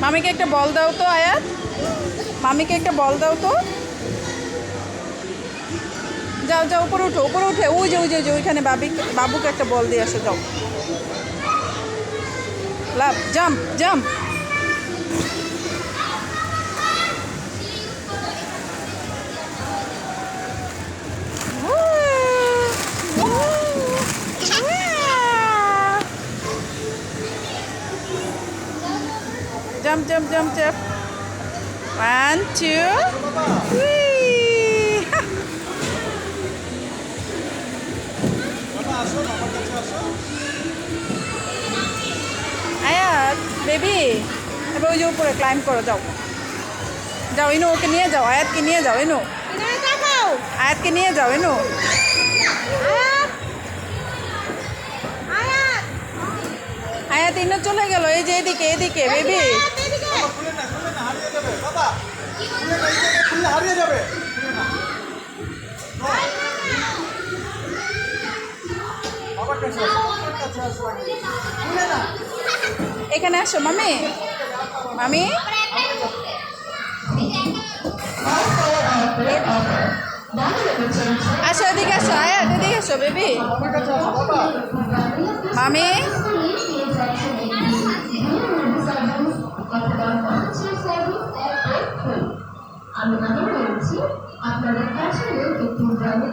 মামিকে একটা বল দাও তো আয়াত, মামিকে একটা বল দাও তো। যাও যাও উপরে উঠো, উপরে উঠে ওই যে ওই যে ওইখানে বাবুকে একটা বল দিয়ে আসো, যাও। Love, jump jump. Jump, jump, jump, jump. 1, 2, 3. আয়াত বেবি, এবার ওই যে উপরে ক্লাইম্ব করো, যাও যাও। ইনু ওকে নিয়ে যাও, আয়াতকে নিয়ে যাও। ইনু আয়াতকে নিয়ে যাও। ইনু আয়াত, ইনু চলে গেল। এই যে এদিকে এদিকে বেবি। এখানে আসো মামি, মামি আসো, এদিকে আসো আয়াত, এদিকে আসো বেবি। মামি আমি বলছি আপনাদের কাছে একটি জানতে